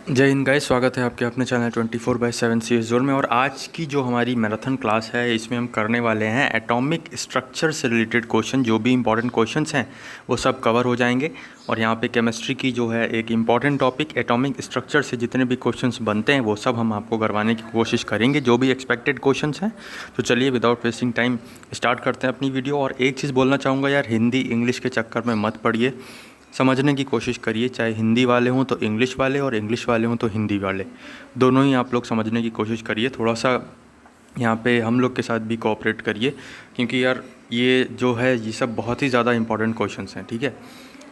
जय हिंद गाइस, स्वागत है आपके अपने चैनल 24/7 सी एस जोन में। और आज की जो हमारी मैराथन क्लास है इसमें हम करने वाले हैं एटॉमिक स्ट्रक्चर से रिलेटेड क्वेश्चन। जो भी इंपॉर्टेंट क्वेश्चंस हैं वो सब कवर हो जाएंगे। और यहाँ पे केमिस्ट्री की जो है एक इम्पॉर्टेंट टॉपिक एटॉमिक स्ट्रक्चर से जितने भी क्वेश्चंस बनते हैं वो सब हम आपको करवाने की कोशिश करेंगे, जो भी एक्सपेक्टेड क्वेश्चंस हैं। तो चलिए विदाउट वेस्टिंग टाइम स्टार्ट करते हैं अपनी वीडियो। और एक चीज़ बोलना चाहूँगा यार, हिंदी इंग्लिश के चक्कर में मत पड़िए, समझने की कोशिश करिए। चाहे हिंदी वाले हों तो इंग्लिश वाले, और इंग्लिश वाले हों तो हिंदी वाले, दोनों ही आप लोग समझने की कोशिश करिए। थोड़ा सा यहाँ पे हम लोग के साथ भी कोऑपरेट करिए, क्योंकि यार ये जो है ये सब बहुत ही ज़्यादा इंपॉर्टेंट क्वेश्चंस हैं, ठीक है।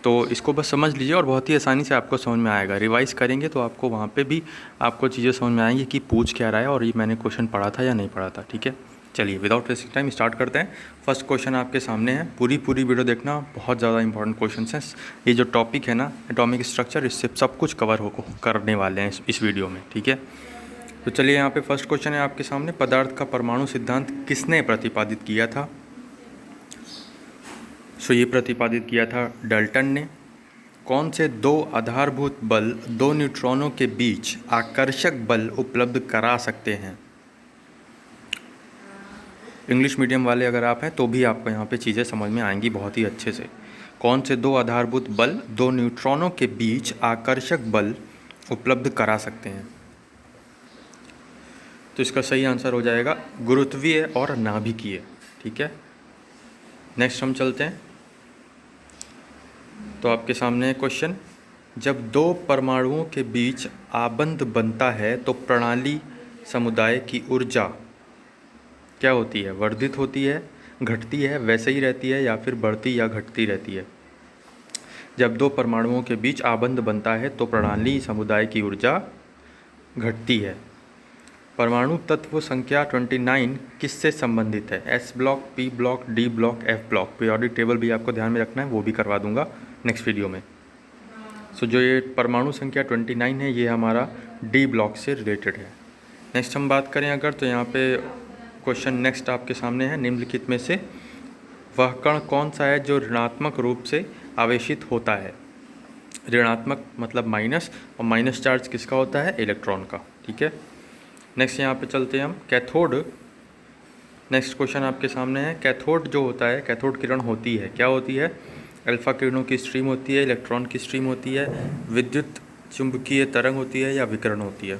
तो इसको बस समझ लीजिए और बहुत ही आसानी से आपको समझ में आएगा। रिवाइज़ करेंगे तो आपको वहाँ पे भी आपको चीज़ें समझ में आएंगी कि पूछ क्या रहा है और ये मैंने क्वेश्चन पढ़ा था या नहीं पढ़ा था, ठीक है। चलिए विदाउट वेस्टिंग टाइम स्टार्ट करते हैं। फर्स्ट क्वेश्चन आपके सामने है, पूरी वीडियो देखना, बहुत ज़्यादा इंपॉर्टेंट क्वेश्चन हैं। ये जो टॉपिक है ना एटॉमिक स्ट्रक्चर, इससे सब कुछ कवर हो करने वाले हैं इस वीडियो में, ठीक है। तो चलिए यहाँ पे फर्स्ट क्वेश्चन है आपके सामने, पदार्थ का परमाणु सिद्धांत किसने प्रतिपादित किया था? सो ये प्रतिपादित किया था डाल्टन ने। कौन से दो आधारभूत बल दो न्यूट्रॉनों के बीच आकर्षक बल उपलब्ध करा सकते हैं? इंग्लिश मीडियम वाले अगर आप हैं तो भी आपको यहाँ पे चीज़ें समझ में आएंगी बहुत ही अच्छे से। कौन से दो आधारभूत बल दो न्यूट्रॉनों के बीच आकर्षक बल उपलब्ध करा सकते हैं? तो इसका सही आंसर हो जाएगा गुरुत्वीय और नाभिकीय, ठीक है। नेक्स्ट हम चलते हैं। तो आपके सामने क्वेश्चन, जब दो परमाणुओं के बीच आबंध बनता है तो प्रणाली समुदाय की ऊर्जा क्या होती है? वर्धित होती है, घटती है, वैसे ही रहती है, या फिर बढ़ती या घटती रहती है? जब दो परमाणुओं के बीच आबंध बनता है तो प्रणाली समुदाय की ऊर्जा घटती है। परमाणु तत्व संख्या 29 किससे संबंधित है? S block, P block, D block, F block. Periodic table भी आपको ध्यान में रखना है, वो भी करवा दूंगा नेक्स्ट वीडियो में। सो जो ये परमाणु संख्या 29 है ये हमारा डी ब्लॉक से रिलेटेड है। नेक्स्ट हम बात करें अगर, तो यहाँ पे क्वेश्चन नेक्स्ट आपके सामने है, निम्नलिखित में से वह कण कौन सा है जो ऋणात्मक रूप से आवेशित होता है? ऋणात्मक मतलब माइनस, और माइनस चार्ज किसका होता है? इलेक्ट्रॉन का, ठीक है। नेक्स्ट यहाँ पे चलते हैं हम, कैथोड। नेक्स्ट क्वेश्चन आपके सामने है, कैथोड जो होता है, कैथोड किरण होती है, क्या होती है? अल्फा किरणों की स्ट्रीम होती है, इलेक्ट्रॉन की स्ट्रीम होती है, विद्युत चुंबकीय तरंग होती है, या विकिरण होती है?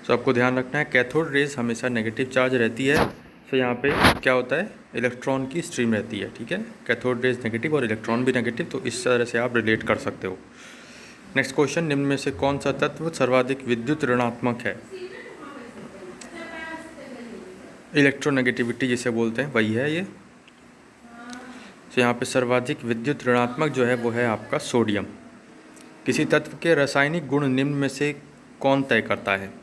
तो आपको ध्यान रखना है कैथोड रेज हमेशा नेगेटिव चार्ज रहती है। तो यहाँ पे क्या होता है? इलेक्ट्रॉन की स्ट्रीम रहती है, ठीक है। कैथोड रेज नेगेटिव और इलेक्ट्रॉन भी नेगेटिव, तो इस तरह से आप रिलेट कर सकते हो। नेक्स्ट क्वेश्चन, निम्न में से कौन सा तत्व सर्वाधिक विद्युत ऋणात्मक है? इलेक्ट्रोनेगेटिविटी जिसे बोलते हैं वही है ये। तो यहाँ पे सर्वाधिक विद्युत ऋणात्मक जो है वो है आपका सोडियम। किसी तत्व के रासायनिक गुण निम्न में से कौन तय करता है?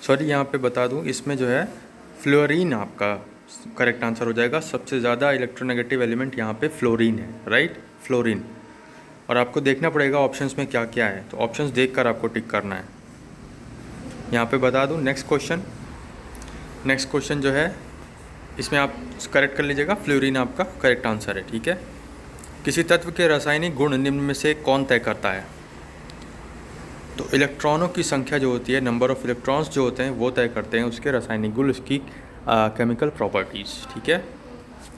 सॉरी यहाँ पे बता दूँ, इसमें जो है फ्लोरीन आपका करेक्ट आंसर हो जाएगा। सबसे ज़्यादा इलेक्ट्रोनेगेटिव एलिमेंट यहाँ पे फ्लोरीन है, राइट, फ्लोरीन। और आपको देखना पड़ेगा ऑप्शंस में क्या क्या है, तो ऑप्शंस देखकर आपको टिक करना है। यहाँ पे बता दूँ नेक्स्ट क्वेश्चन जो है इसमें आप करेक्ट कर लीजिएगा, फ्लोरीन आपका करेक्ट आंसर है, ठीक है। किसी तत्व के रासायनिक गुण निम्न में से कौन तय करता है? तो इलेक्ट्रॉनों की संख्या जो होती है, नंबर ऑफ इलेक्ट्रॉन्स जो होते हैं वो तय करते हैं उसके रासायनिक गुण, उसकी केमिकल प्रॉपर्टीज़, ठीक है।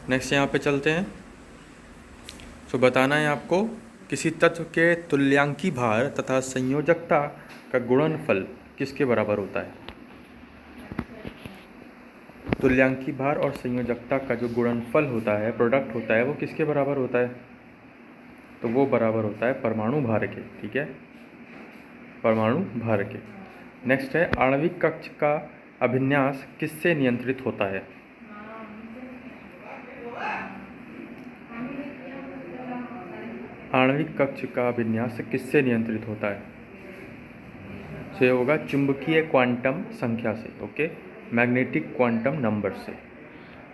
नेक्स्ट यहाँ पे चलते हैं। तो बताना है आपको, किसी तत्व के तुल्यांकी भार तथा संयोजकता का गुणनफल किसके बराबर होता है? तुल्यांकी भार और संयोजकता का जो गुणनफल होता है, प्रोडक्ट होता है, वो किसके बराबर होता है? तो वो बराबर होता है परमाणु भार के, ठीक है, परमाणु भार के। नेक्स्ट है, आणविक कक्ष का अभिन्यास किससे नियंत्रित होता है? आणविक कक्ष का अभिन्यास किससे नियंत्रित होता है? तो ये होगा चुंबकीय क्वांटम संख्या से, ओके, मैग्नेटिक क्वांटम नंबर से।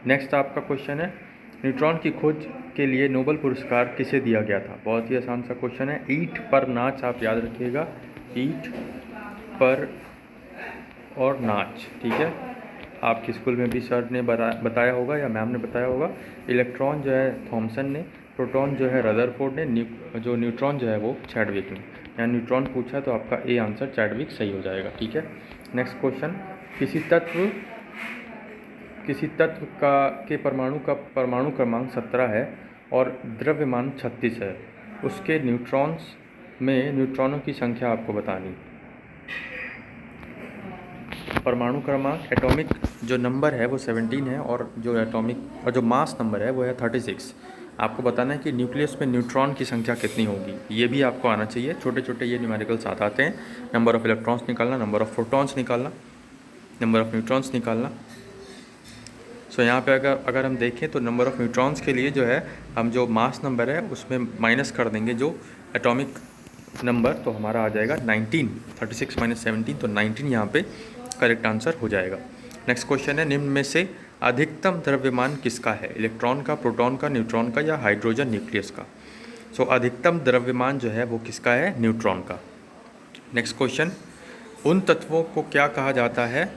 नेक्स्ट आपका क्वेश्चन है, न्यूट्रॉन की खोज के लिए नोबेल पुरस्कार किसे दिया गया था? बहुत ही आसान सा क्वेश्चन है, ईंट पर नाच, आप याद रखिएगा, ईंट पर और नाच, ठीक है। आपके स्कूल में भी सर ने बताया होगा या मैम ने बताया होगा। इलेक्ट्रॉन जो है थॉमसन ने, प्रोटॉन जो है रदरफोर्ड ने, जो न्यूट्रॉन जो है वो चैडविक ने। यहाँ न्यूट्रॉन पूछा तो आपका ए आंसर चैडविक सही हो जाएगा। ठीक है, नेक्स्ट क्वेश्चन, किसी तत्व के परमाणु का परमाणु क्रमांक 17 है और द्रव्यमान 36 है, उसके न्यूट्रॉन्स में न्यूट्रॉनों की संख्या आपको बतानी। परमाणु क्रमांक एटॉमिक जो नंबर है वो 17 है और जो एटॉमिक और जो मास नंबर है वो है 36। आपको बताना है कि न्यूक्लियस में न्यूट्रॉन की संख्या कितनी होगी, ये भी आपको आना चाहिए। छोटे छोटे ये न्यूमेरिकल्स आते हैं, नंबर ऑफ़ इलेक्ट्रॉन्स निकालना, नंबर ऑफ़ प्रोटॉन्स निकालना, नंबर ऑफ़ न्यूट्रॉन्स निकालना। सो यहाँ पे अगर हम देखें तो नंबर ऑफ़ न्यूट्रॉन्स के लिए जो है हम जो मास नंबर है उसमें माइनस कर देंगे जो एटॉमिक नंबर, तो हमारा आ जाएगा 19। 36 माइनस 17 तो 19 यहाँ पे करेक्ट आंसर हो जाएगा। नेक्स्ट क्वेश्चन है, निम्न में से अधिकतम द्रव्यमान किसका है, इलेक्ट्रॉन का, प्रोटॉन का, न्यूट्रॉन का या हाइड्रोजन न्यूक्लियस का। सो अधिकतम द्रव्यमान जो है वो किसका है, न्यूट्रॉन का। नेक्स्ट क्वेश्चन, उन तत्वों को क्या कहा जाता है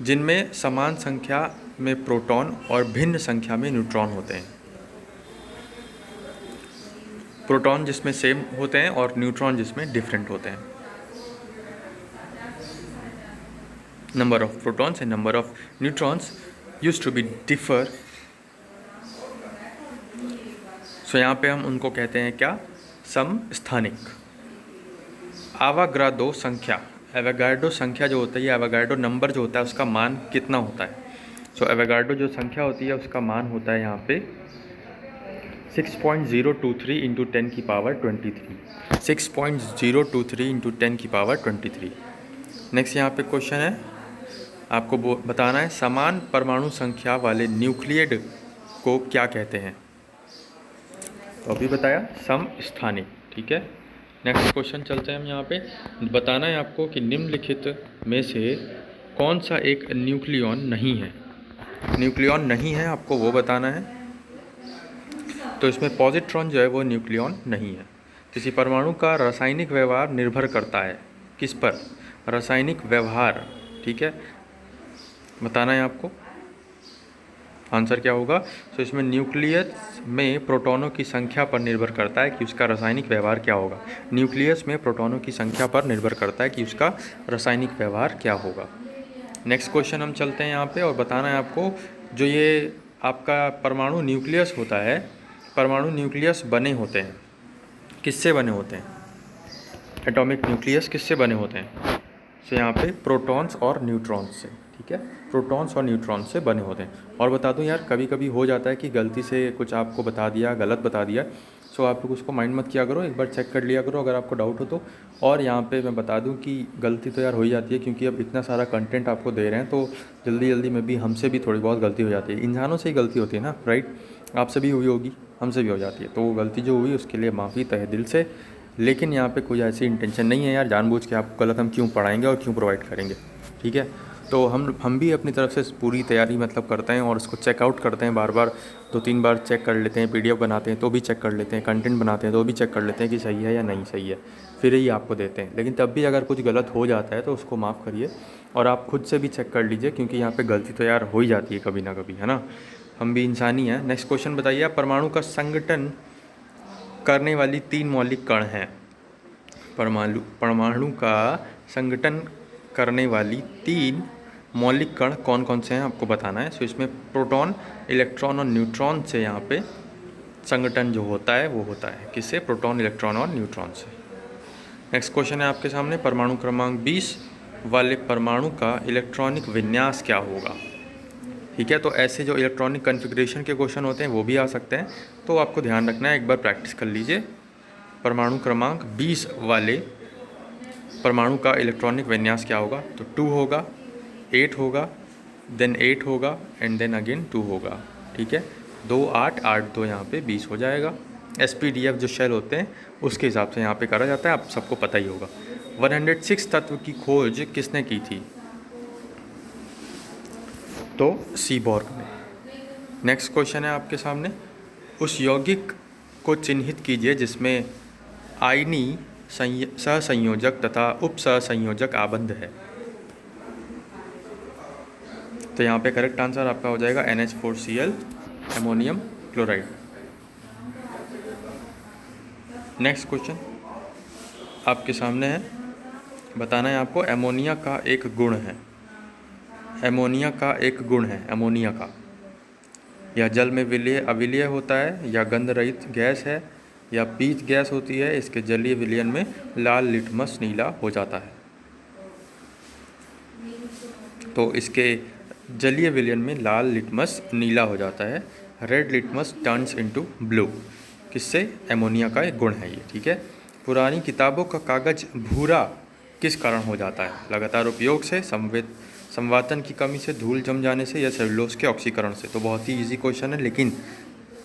जिनमें समान संख्या में प्रोटॉन और भिन्न संख्या में न्यूट्रॉन होते हैं। प्रोटॉन जिसमें सेम होते हैं और न्यूट्रॉन जिसमें डिफरेंट होते हैं। Number of protons and number of neutrons used to be differ. So यहाँ पे हम उनको कहते हैं क्या, समस्थानिक। आवागाड्रो संख्या, एवोगाड्रो संख्या जो होता है, एवोगाड्रो नंबर जो होता है उसका मान कितना होता है। सो एवोगाड्रो जो संख्या होती है उसका मान होता है यहाँ पे 6.023 इंटू 10 की पावर 23। 6.023 इंटू 10 की पावर 23। नेक्स्ट यहाँ पे क्वेश्चन है, आपको बताना है समान परमाणु संख्या वाले न्यूक्लियड को क्या कहते हैं। तो अभी बताया समस्थानिक। ठीक है, नेक्स्ट क्वेश्चन चलते हैं हम यहाँ पे। बताना है आपको कि निम्नलिखित में से कौन सा एक न्यूक्लियॉन नहीं है। न्यूक्लियॉन नहीं है आपको वो बताना है। तो इसमें पॉजिट्रॉन जो है वो न्यूक्लियॉन नहीं है। किसी परमाणु का रासायनिक व्यवहार निर्भर करता है किस पर, रासायनिक व्यवहार। ठीक है, बताना है आपको, आंसर क्या होगा। तो इसमें न्यूक्लियस में प्रोटॉनों की संख्या पर निर्भर करता है कि उसका रासायनिक व्यवहार क्या होगा। न्यूक्लियस में प्रोटॉनों की संख्या पर निर्भर करता है कि उसका रासायनिक व्यवहार क्या होगा। नेक्स्ट क्वेश्चन हम चलते हैं यहाँ पे, और बताना है आपको जो ये आपका परमाणु न्यूक्लियस होता है, परमाणु न्यूक्लियस बने होते हैं किससे बने होते हैं, एटॉमिक न्यूक्लियस किससे बने होते हैं। तो यहाँ पे प्रोटॉन्स और न्यूट्रॉन्स से। ठीक है, प्रोटॉन्स और न्यूट्रॉन्स से बने होते हैं। और बता दूं यार, कभी कभी हो जाता है कि गलती से कुछ आपको बता दिया, गलत बता दिया, सो आप लोग उसको माइंड मत किया करो, एक बार चेक कर लिया करो अगर आपको डाउट हो तो। और यहाँ पे मैं बता दूं कि गलती तो यार हो ही जाती है, क्योंकि अब इतना सारा कंटेंट आपको दे रहे हैं तो जल्दी जल्दी में भी हमसे भी थोड़ी बहुत गलती हो जाती है। इंसानों से ही गलती होती है ना, राइट। आपसे भी हुई होगी, हमसे भी हो जाती है, तो वो गलती जो हुई उसके लिए माफ़ी तहे दिल से। लेकिन यहाँ पे कोई ऐसी इंटेंशन नहीं है यार जानबूझ के आपको गलत हम क्यों पढ़ाएंगे और क्यों प्रोवाइड करेंगे। ठीक है, तो हम भी अपनी तरफ से पूरी तैयारी मतलब करते हैं और उसको चेकआउट करते हैं, बार बार 2-3 बार चेक कर लेते हैं, PDF बनाते हैं तो भी चेक कर लेते हैं, कंटेंट बनाते हैं तो भी चेक कर लेते हैं कि सही है या नहीं सही है, फिर ही आपको देते हैं। लेकिन तब भी अगर कुछ गलत हो जाता है तो उसको माफ़ करिए और आप खुद से भी चेक कर लीजिए, क्योंकि यहाँ पर गलती तो यार हो ही जाती है कभी ना कभी, है ना, हम भी इंसान ही हैं। नेक्स्ट क्वेश्चन बताइए, परमाणु का संगठन करने वाली 3 मौलिक कण हैं। परमाणु का संगठन करने वाली 3 मौलिक कण कौन कौन से हैं आपको बताना है। सो इसमें प्रोटॉन, इलेक्ट्रॉन और न्यूट्रॉन से यहाँ पे संगठन जो होता है वो होता है किससे, प्रोटॉन, इलेक्ट्रॉन और न्यूट्रॉन से। नेक्स्ट क्वेश्चन है आपके सामने, परमाणु क्रमांक 20 वाले परमाणु का इलेक्ट्रॉनिक विन्यास क्या होगा। ठीक है, तो ऐसे जो इलेक्ट्रॉनिक कन्फिग्रेशन के क्वेश्चन होते हैं वो भी आ सकते हैं, तो आपको ध्यान रखना है, एक बार प्रैक्टिस कर लीजिए। परमाणु क्रमांक 20 वाले परमाणु का इलेक्ट्रॉनिक विन्यास क्या होगा, तो 2 होगा, 8 होगा, देन 8 होगा एंड देन अगेन 2 होगा। ठीक है, 2 8 8 2 यहाँ पे 20 हो जाएगा। SPDF जो शेल होते हैं उसके हिसाब से यहाँ पे करा जाता है, आप सबको पता ही होगा। 106 तत्व की खोज किसने की थी, तो सीबॉर्ग ने। नेक्स्ट क्वेश्चन है आपके सामने, उस यौगिक को चिन्हित कीजिए जिसमें आयनी सहसंयोजक तथा उप सहसंयोजक आबंध है। तो यहाँ पे करेक्ट आंसर आपका हो जाएगा NH4Cl, ammonium chloride. Next question आपके सामने है, बताना है आपको एमोनिया का एक गुण है। एमोनिया का एक गुण है, एमोनिया का, या जल में विलय अविलय होता है, या गंध रहित गैस है, या पीत गैस होती है। इसके जलीय विलयन में लाल लिटमस नीला हो जाता है। तो इसके जलीय विलयन में लाल लिटमस नीला हो जाता है। Red litmus turns into blue. किससे? एमोनिया का एक गुण है ये, ठीक है। पुरानी किताबों का कागज़ भूरा किस कारण हो जाता है? लगातार उपयोग से, संवातन की कमी से, धूल जम जाने से, या सेलुलोज के ऑक्सीकरण से। तो बहुत ही इजी क्वेश्चन है, लेकिन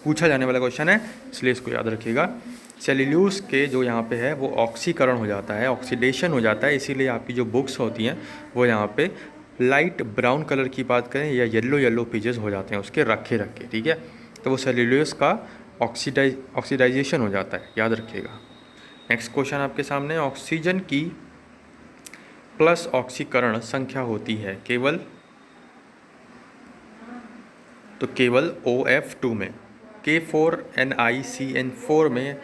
पूछा जाने वाला क्वेश्चन है, इसलिए इसको याद रखिएगा। सेल्यूलोज के जो यहाँ पे है वो ऑक्सीकरण हो जाता है, ऑक्सीडेशन हो जाता है, इसीलिए आपकी जो बुक्स होती हैं वो यहाँ पे लाइट ब्राउन कलर की बात करें या येलो पेजेस हो जाते हैं उसके रखे रखे, ठीक है। तो वो सेल्यूलोज का ऑक्सीडाइजेशन हो जाता है, याद रखिएगा। नेक्स्ट क्वेश्चन आपके सामने, ऑक्सीजन की प्लस ऑक्सीकरण संख्या होती है केवल, तो केवल OF2 में। K4NiCN4 में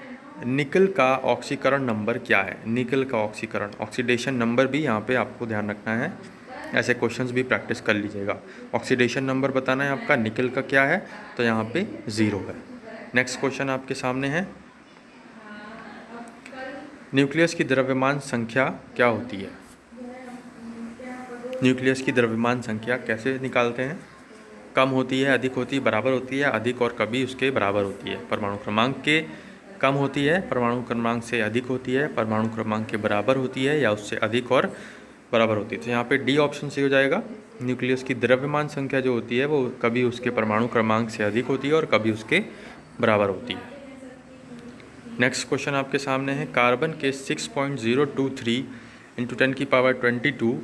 निकल का ऑक्सीकरण नंबर क्या है? निकल का ऑक्सीकरण ऑक्सीडेशन नंबर भी यहाँ पे आपको ध्यान रखना है, ऐसे क्वेश्चंस भी प्रैक्टिस कर लीजिएगा। ऑक्सीडेशन नंबर बताना है आपका, निकल का क्या है, तो यहाँ पे 0 है। नेक्स्ट क्वेश्चन आपके सामने है, न्यूक्लियस की द्रव्यमान संख्या क्या होती है? न्यूक्लियस की द्रव्यमान संख्या कैसे निकालते हैं? कम होती है, अधिक होती है, बराबर होती है, अधिक और कभी उसके बराबर होती है। परमाणु क्रमांक के कम होती है, परमाणु क्रमांक से अधिक होती है, परमाणु क्रमांक के बराबर होती है, या उससे अधिक और बराबर होती है। तो यहाँ पे डी ऑप्शन सही हो जाएगा। न्यूक्लियस की द्रव्यमान संख्या जो होती है वो कभी उसके परमाणु क्रमांक से अधिक होती है और कभी उसके बराबर होती है। नेक्स्ट क्वेश्चन आपके सामने है, कार्बन के 6.023 × 10⁻22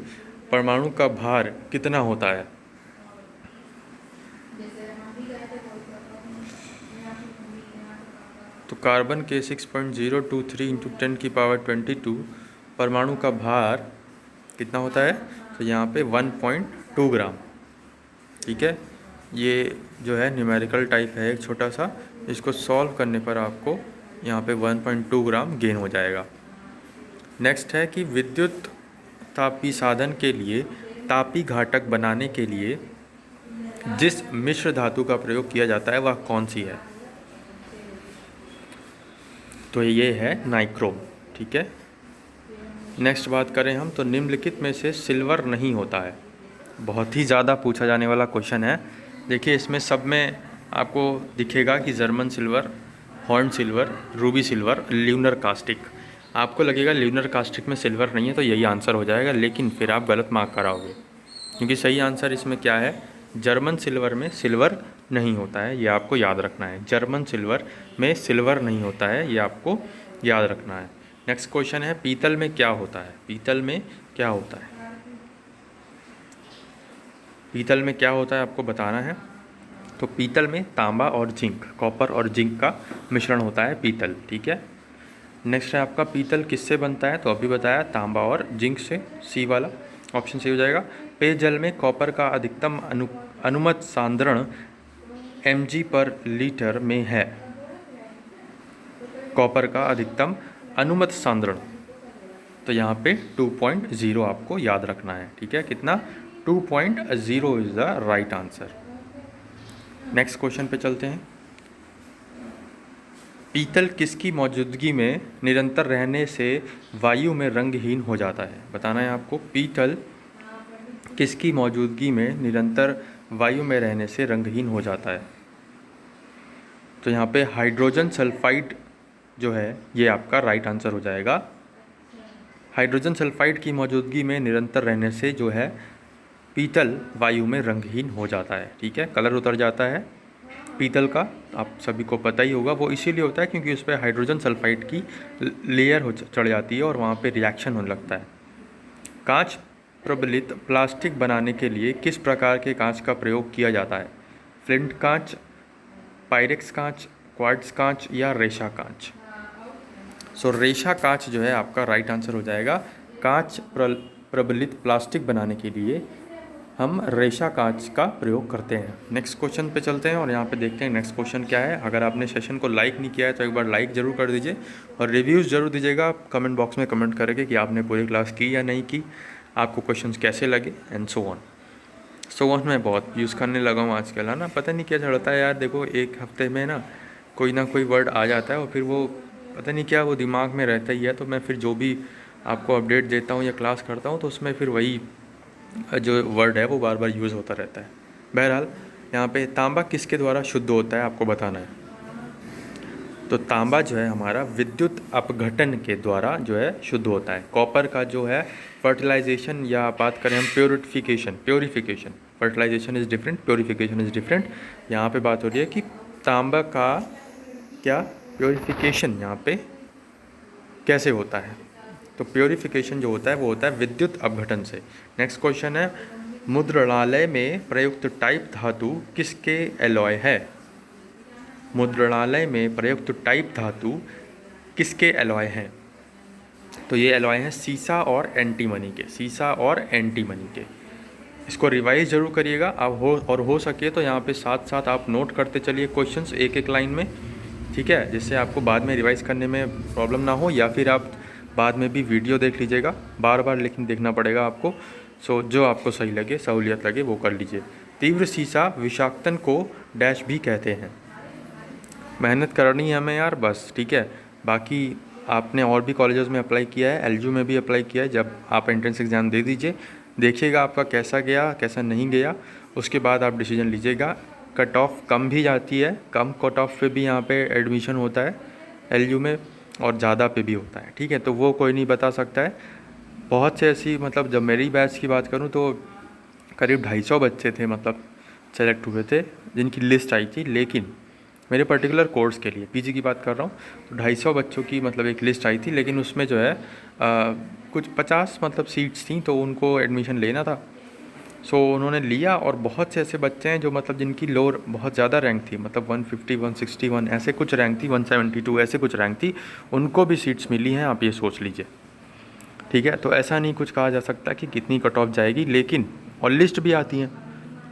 परमाणु का भार कितना होता है? तो कार्बन के 6.023 × 10⁻22 परमाणु का भार कितना होता है? तो यहाँ पे 1.2 ग्राम, ठीक है। ये जो है न्यूमेरिकल टाइप है एक छोटा सा, इसको सॉल्व करने पर आपको यहाँ पे 1.2 ग्राम गेन हो जाएगा। नेक्स्ट है कि विद्युत तापी साधन के लिए तापी घटक बनाने के लिए जिस मिश्र धातु का प्रयोग किया जाता है वह कौन सी है? तो ये है नाइक्रोम, ठीक है। नेक्स्ट बात करें हम, तो निम्नलिखित में से सिल्वर नहीं होता है। बहुत ही ज़्यादा पूछा जाने वाला क्वेश्चन है। देखिए इसमें सब में आपको दिखेगा कि German silver, horn silver, Ruby silver, lunar caustic. आपको लगेगा ल्यूनर कास्टिक में सिल्वर नहीं है तो यही आंसर हो जाएगा, लेकिन फिर आप गलत मार्क कराओगे, क्योंकि सही आंसर इसमें क्या है, जर्मन सिल्वर में सिल्वर नहीं होता है, ये आपको याद रखना है। जर्मन सिल्वर में सिल्वर नहीं होता है, ये आपको याद रखना है। नेक्स्ट क्वेश्चन है, पीतल में क्या होता है? पीतल में क्या होता है? पीतल में क्या होता है आपको बताना है। तो पीतल में तांबा और जिंक, कॉपर और जिंक का मिश्रण होता है पीतल, ठीक है। नेक्स्ट है आपका, पीतल किससे बनता है? तो अभी बताया, तांबा और जिंक से, सी वाला ऑप्शन सही हो जाएगा। पेयजल में कॉपर का अधिकतम अनुमत सांद्रण mg/लीटर में है। कॉपर का अधिकतम अनुमत सांद्रण, तो यहाँ पे 2.0 आपको याद रखना है, ठीक है। कितना? 2.0 is the right answer. Next question पे चलते हैं। पीतल किसकी मौजूदगी में निरंतर रहने से वायु में रंगहीन हो जाता है? बताना है आपको, पीतल किसकी मौजूदगी में निरंतर वायु में रहने से रंगहीन हो जाता है? तो यहाँ पे हाइड्रोजन सल्फाइड जो है ये आपका राइट आंसर हो जाएगा। हाइड्रोजन सल्फाइड की मौजूदगी में निरंतर रहने से जो है पीतल वायु में रंगहीन हो जाता है, ठीक है, कलर उतर जाता है पीतल का। आप सभी को पता ही होगा, वो इसीलिए होता है क्योंकि उस पर हाइड्रोजन सल्फाइड की लेयर हो चढ़ जाती है और वहाँ पे रिएक्शन होने लगता है। कांच प्रबलित प्लास्टिक बनाने के लिए किस प्रकार के कांच का प्रयोग किया जाता है? फ्लिंट कांच, पायरेक्स कांच, क्वार्ट्ज कांच, या रेशा कांच? सो रेशा कांच जो है आपका राइट आंसर हो जाएगा। कांच प्रबलित प्लास्टिक बनाने के लिए हम रेशा कांच का प्रयोग करते हैं। नेक्स्ट क्वेश्चन पे चलते हैं और यहाँ पे देखते हैं नेक्स्ट क्वेश्चन क्या है। अगर आपने सेशन को लाइक नहीं किया है तो एक बार लाइक ज़रूर कर दीजिए और रिव्यूज़ ज़रूर दीजिएगा कमेंट बॉक्स में कमेंट करके कि आपने पूरी क्लास की या नहीं की, आपको क्वेश्चंस कैसे लगे एंड सो ऑन मैं बहुत यूज़ करने लगा हूँ आजकल, है ना। पता नहीं क्या चढ़ता है यार, देखो एक हफ्ते में ना कोई वर्ड आ जाता है और फिर वो पता नहीं क्या वो दिमाग में रहता ही है। तो मैं फिर जो भी आपको अपडेट देता हूँ या क्लास करता हूँ तो उसमें फिर वही जो वर्ड है वो बार बार यूज़ होता रहता है। बहरहाल यहाँ पे तांबा किसके द्वारा शुद्ध होता है आपको बताना है। तो तांबा जो है हमारा विद्युत अपघटन के द्वारा जो है शुद्ध होता है। कॉपर का जो है फर्टिलाइजेशन या बात करें हम purification, fertilization is different, purification is different. यहाँ पे बात हो रही है कि तांबा का क्या प्योरीफिकेशन यहाँ पे कैसे होता है। तो प्योरीफिकेशन जो होता है वो होता है विद्युत अपघटन से। नेक्स्ट क्वेश्चन है मुद्रणालय में प्रयुक्त टाइप धातु किसके एलॉय है। मुद्रणालय में प्रयुक्त टाइप धातु किसके एलॉय हैं। तो ये एलॉय हैं सीसा और एंटीमनी के, सीसा और एंटीमनी के। इसको रिवाइज जरूर करिएगा आप हो सके तो यहाँ पे साथ साथ आप नोट करते चलिए क्वेश्चंस एक एक लाइन में, ठीक है, जिससे आपको बाद में रिवाइज करने में प्रॉब्लम ना हो। या फिर आप बाद में भी वीडियो देख लीजिएगा, बार बार लेकिन देखना पड़ेगा आपको। सो जो आपको सही लगे, सहूलियत लगे वो कर लीजिए। तीव्र सीसा विषाक्तन को डैश भी कहते हैं। मेहनत करनी है हमें यार बस, ठीक है। बाकी आपने और भी कॉलेजेस में अप्लाई किया है, एलजू में भी अप्लाई किया है। जब आप एंट्रेंस एग्ज़ाम दे दीजिए, देखिएगा आपका कैसा गया कैसा नहीं गया, उसके बाद आप डिसीजन लीजिएगा। कट ऑफ कम भी जाती है, कम कट ऑफ पे भी यहाँ पे एडमिशन होता है एलयू में और ज़्यादा पे भी होता है, ठीक है। तो वो कोई नहीं बता सकता है। बहुत से ऐसी मतलब जब मेरी बैच की बात करूँ तो करीब 250 बच्चे थे मतलब सेलेक्ट हुए थे जिनकी लिस्ट आई थी। लेकिन मेरे पर्टिकुलर कोर्स के लिए पीजी की बात कर रहा हूँ तो 250 बच्चों की मतलब एक लिस्ट आई थी। लेकिन उसमें जो है कुछ 50 मतलब सीट्स थी तो उनको एडमिशन लेना था। सो उन्होंने लिया और बहुत से ऐसे बच्चे हैं जो मतलब जिनकी लोअर बहुत ज़्यादा रैंक थी, मतलब 150 161 ऐसे कुछ रैंक थी, 172 ऐसे कुछ रैंक थी, उनको भी सीट्स मिली हैं। आप ये सोच लीजिए, ठीक है। तो ऐसा नहीं कुछ कहा जा सकता कि कितनी कट ऑफ जाएगी, लेकिन और लिस्ट भी आती हैं,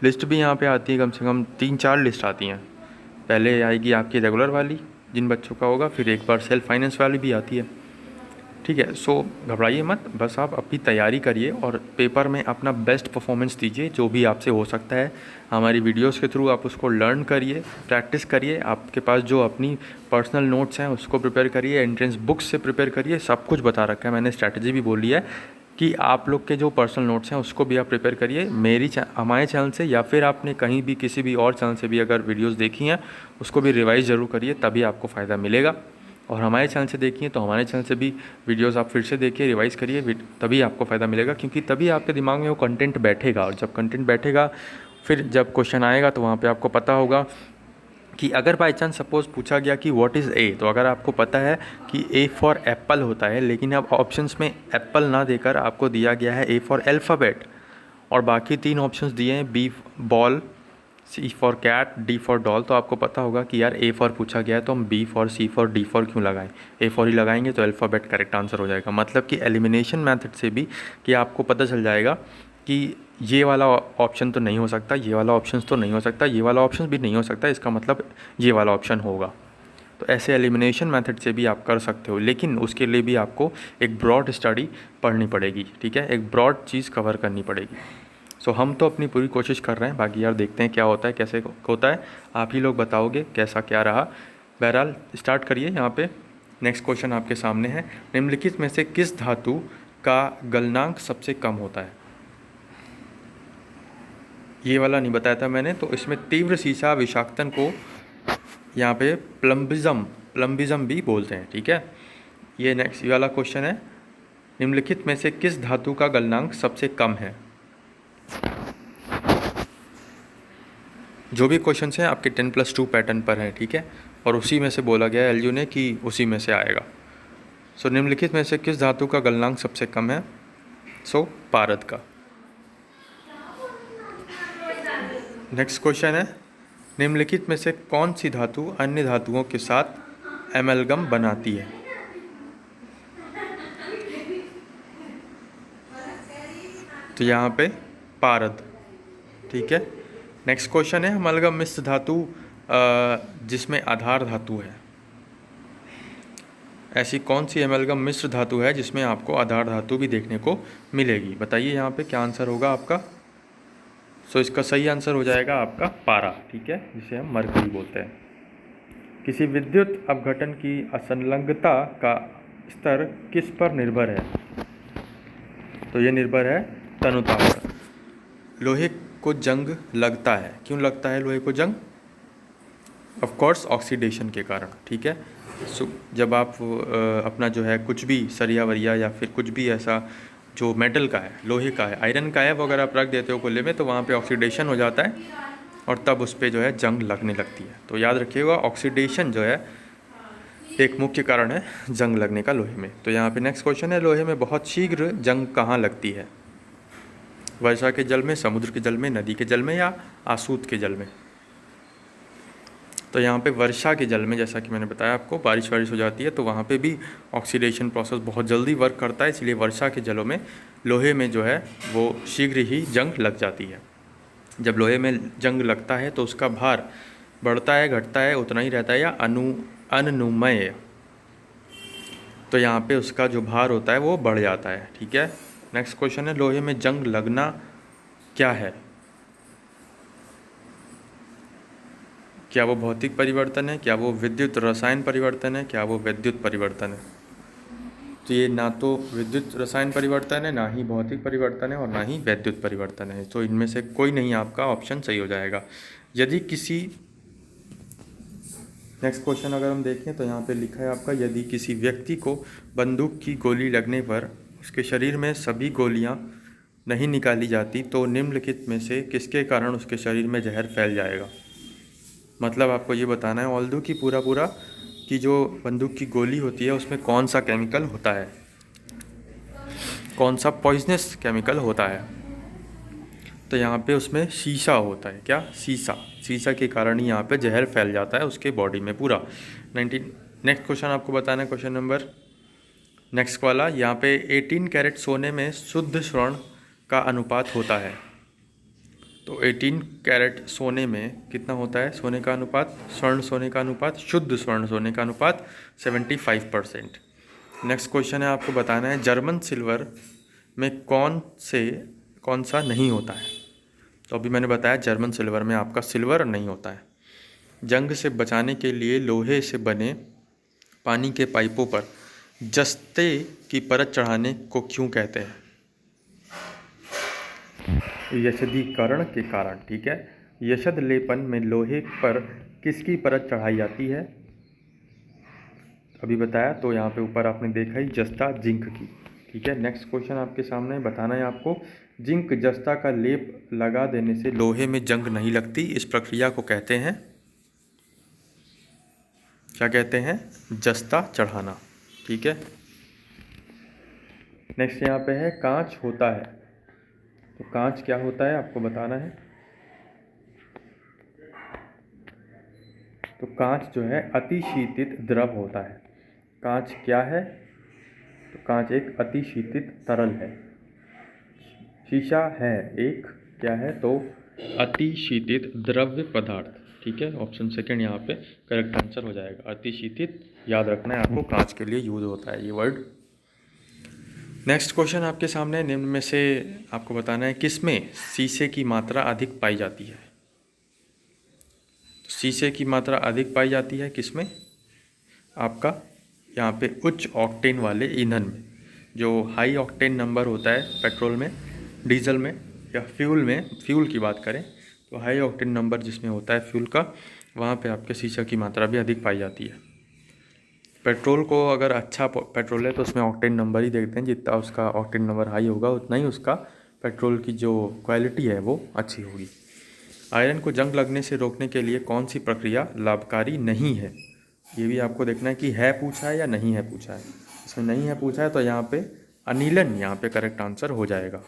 लिस्ट भी यहाँ पे आती है, कम से कम 3-4 लिस्ट आती हैं। पहले आएगी आपकी रेगुलर वाली जिन बच्चों का होगा, फिर एक बार सेल्फ फाइनेंस वाली भी आती है, ठीक है। सो घबराइए मत, बस आप अपनी तैयारी करिए और पेपर में अपना बेस्ट परफॉर्मेंस दीजिए जो भी आपसे हो सकता है। हमारी वीडियोस के थ्रू आप उसको लर्न करिए, प्रैक्टिस करिए। आपके पास जो अपनी पर्सनल नोट्स हैं उसको प्रिपेयर करिए, एंट्रेंस बुक्स से प्रिपेयर करिए। सब कुछ बता रखा है मैंने, स्ट्रैटेजी भी बोली है कि आप लोग के जो पर्सनल नोट्स हैं उसको भी आप प्रिपेयर करिए हमारे चैनल से, या फिर आपने कहीं भी किसी भी और चैनल से भी अगर वीडियोस देखी हैं उसको भी रिवाइज ज़रूर करिए, तभी आपको फ़ायदा मिलेगा। और हमारे चैनल से देखिए तो हमारे चैनल से भी वीडियोस आप फिर से देखिए, रिवाइज करिए, तभी आपको फ़ायदा मिलेगा। क्योंकि तभी आपके दिमाग में वो कंटेंट बैठेगा, और जब कंटेंट बैठेगा फिर जब क्वेश्चन आएगा तो वहाँ पे आपको पता होगा कि अगर बाई चांस सपोज़ पूछा गया कि व्हाट इज़ ए, तो अगर आपको पता है कि ए फॉर एप्पल होता है, लेकिन अब ऑप्शंस में एप्पल ना देकर आपको दिया गया है ए फॉर अल्फ़ाबेट, और बाकी 3 ऑप्शंस दिए हैं B ball, C for cat, D for doll, तो आपको पता होगा कि यार ए फॉर पूछा गया है तो हम B for C for D for क्यों लगाएं, ए फॉर ही लगाएंगे तो अल्फ़ाबेट करेक्ट आंसर हो जाएगा। मतलब कि एलिमिनेशन मेथड से भी कि आपको पता चल जाएगा कि ये वाला ऑप्शन तो नहीं हो सकता, ये वाला ऑप्शन तो नहीं हो सकता, ये वाला ऑप्शन भी नहीं हो सकता, इसका मतलब ये वाला ऑप्शन होगा। तो ऐसे एलिमिनेशन मेथड से भी आप कर सकते हो, लेकिन उसके लिए भी आपको एक ब्रॉड स्टडी पढ़नी पड़ेगी, ठीक है, एक ब्रॉड चीज़ कवर करनी पड़ेगी। सो हम तो अपनी पूरी कोशिश कर रहे हैं, बाकी यार देखते हैं क्या होता है, कैसे होता है, आप ही लोग बताओगे कैसा क्या रहा। बहरहाल स्टार्ट करिए। यहाँ पे नेक्स्ट क्वेश्चन आपके सामने है, निम्नलिखित में से किस धातु का गलनांक सबसे कम होता है। ये वाला नहीं बताया था मैंने, तो इसमें तीव्र सीसा विषाक्तन को यहाँ पे प्लम्बिज्म भी बोलते हैं, ठीक है। ये नेक्स्ट वाला क्वेश्चन है, निम्नलिखित में से किस धातु का गलनांक सबसे कम है। जो भी क्वेश्चन हैं आपके 10+2 पैटर्न पर हैं, ठीक है, और उसी में से बोला गया है एलयू ने कि उसी में से आएगा। सो निम्नलिखित में से किस धातु का गलनांक सबसे कम है। सो पारद का। नेक्स्ट क्वेश्चन है, निम्नलिखित में से कौन सी धातु अन्य धातुओं के साथ एमलगम बनाती है। तो यहाँ पे पारद, ठीक है। नेक्स्ट क्वेश्चन है अमलगम मिश्र धातु जिसमें आधार धातु है। ऐसी कौन सी अमलगम मिश्र धातु है जिसमें आपको आधार धातु भी देखने को मिलेगी? बताइए यहाँ पे क्या आंसर होगा आपका। सो इसका सही आंसर हो जाएगा आपका पारा, ठीक है, जिसे हम मरकरी बोलते हैं। किसी विद्युत अपघटन की असंलग्नता का स्तर किस पर निर्भर है? तो ये निर्भर है तनुता पर। लोहे को जंग लगता है, क्यों लगता है लोहे को जंग? ऑफ कोर्स ऑक्सीडेशन के कारण, ठीक है। जब आप अपना जो है कुछ भी सरिया वरिया या फिर कुछ भी ऐसा जो मेटल का है, लोहे का है, आयरन का है, वो अगर आप रख देते हो कोयले में तो वहाँ पे ऑक्सीडेशन हो जाता है और तब उस पर जो है जंग लगने लगती है। तो याद रखिएगा ऑक्सीडेशन जो है एक मुख्य कारण है जंग लगने का लोहे में। तो यहाँ पे नेक्स्ट क्वेश्चन है, लोहे में बहुत शीघ्र जंग कहाँ लगती है? वर्षा के जल में, समुद्र के जल में, नदी के जल में या आसूत के जल में? तो यहाँ पे वर्षा के जल में, जैसा कि मैंने बताया आपको, बारिश हो जाती है तो वहाँ पे भी ऑक्सीडेशन प्रोसेस बहुत जल्दी वर्क करता है, इसलिए वर्षा के जलों में लोहे में जो है वो शीघ्र ही जंग लग जाती है। जब लोहे में जंग लगता है तो उसका भार बढ़ता है, घटता है, उतना ही रहता है या अनुमेय? तो यहाँ पे उसका जो भार होता है वो बढ़ जाता है, ठीक है। नेक्स्ट क्वेश्चन है, लोहे में जंग लगना क्या है? क्या वो भौतिक परिवर्तन है, क्या वो विद्युत रसायन परिवर्तन है, क्या वो विद्युत परिवर्तन है? तो ये ना तो विद्युत रसायन परिवर्तन है, ना ही भौतिक परिवर्तन है और ना ही वैद्युत परिवर्तन है। तो इनमें से कोई नहीं आपका ऑप्शन सही हो जाएगा। यदि किसी, नेक्स्ट क्वेश्चन अगर हम देखें तो यहाँ पे लिखा है आपका, यदि किसी व्यक्ति को बंदूक की गोली लगने पर उसके शरीर में सभी गोलियाँ नहीं निकाली जाती तो निम्नलिखित में से किसके कारण उसके शरीर में जहर फैल जाएगा? मतलब आपको ये बताना है ऑल्दो की पूरा कि जो बंदूक की गोली होती है उसमें कौन सा केमिकल होता है, कौन सा पॉइजनस केमिकल होता है। तो यहाँ पे उसमें शीशा होता है। क्या? शीशा के कारण ही यहाँ पे जहर फैल जाता है उसके बॉडी में पूरा। 19। नेक्स्ट क्वेश्चन आपको बताना है, क्वेश्चन नंबर नेक्स्ट वाला, यहाँ पे 18 कैरेट सोने में शुद्ध स्वर्ण का अनुपात होता है। तो 18 कैरेट सोने में कितना होता है सोने का अनुपात? स्वर्ण सोने का अनुपात, शुद्ध स्वर्ण सोने का अनुपात 75%। नेक्स्ट क्वेश्चन है, आपको बताना है जर्मन सिल्वर में कौन सा नहीं होता है? तो अभी मैंने बताया जर्मन सिल्वर में आपका सिल्वर नहीं होता है। जंग से बचाने के लिए लोहे से बने पानी के पाइपों पर जस्ते की परत चढ़ाने को क्यों कहते हैं? यशदीकरण के कारण, ठीक है। यशद लेपन में लोहे पर किसकी परत चढ़ाई जाती है? अभी बताया, तो यहाँ पे ऊपर आपने देखा ही जस्ता जिंक की, ठीक है। नेक्स्ट क्वेश्चन आपके सामने बताना है आपको, जिंक जस्ता का लेप लगा देने से लोहे में जंग नहीं लगती, इस प्रक्रिया को कहते हैं, क्या कहते हैं? जस्ता चढ़ाना, ठीक है। नेक्स्ट यहाँ पे है कांच होता है। तो कांच क्या होता है आपको बताना है। तो कांच जो है अतिशीतित द्रव होता है। कांच क्या है? तो कांच एक अतिशीतित तरल है। शीशा है एक, क्या है? तो अतिशीतित द्रव्य पदार्थ, ठीक है। ऑप्शन सेकंड यहाँ पे करेक्ट आंसर हो जाएगा। अतिशीतित याद रखना है आपको, कांच के लिए यूज होता है ये वर्ड। नेक्स्ट क्वेश्चन आपके सामने, निम्न में से आपको बताना है किसमें शीशे की मात्रा अधिक पाई जाती है? तो शीशे की मात्रा अधिक पाई जाती है किसमें? आपका यहाँ पे उच्च ऑक्टेन वाले ईंधन में। जो हाई ऑक्टेन नंबर होता है पेट्रोल में, डीजल में या फ्यूल की बात करें तो हाई ऑक्टेन नंबर जिसमें होता है फ्यूल का, वहाँ पे आपके शीशा की मात्रा भी अधिक पाई जाती है। पेट्रोल को अगर अच्छा पेट्रोल है तो उसमें ऑक्टेन नंबर ही देखते हैं, जितना उसका ऑक्टेन नंबर हाई होगा उतना ही उसका पेट्रोल की जो क्वालिटी है वो अच्छी होगी। आयरन को जंग लगने से रोकने के लिए कौन सी प्रक्रिया लाभकारी नहीं है? ये भी आपको देखना है कि है पूछा है या नहीं है पूछा है। इसमें नहीं है पूछा है तो यहाँ पे अनिलन यहाँ पे करेक्ट आंसर हो जाएगा।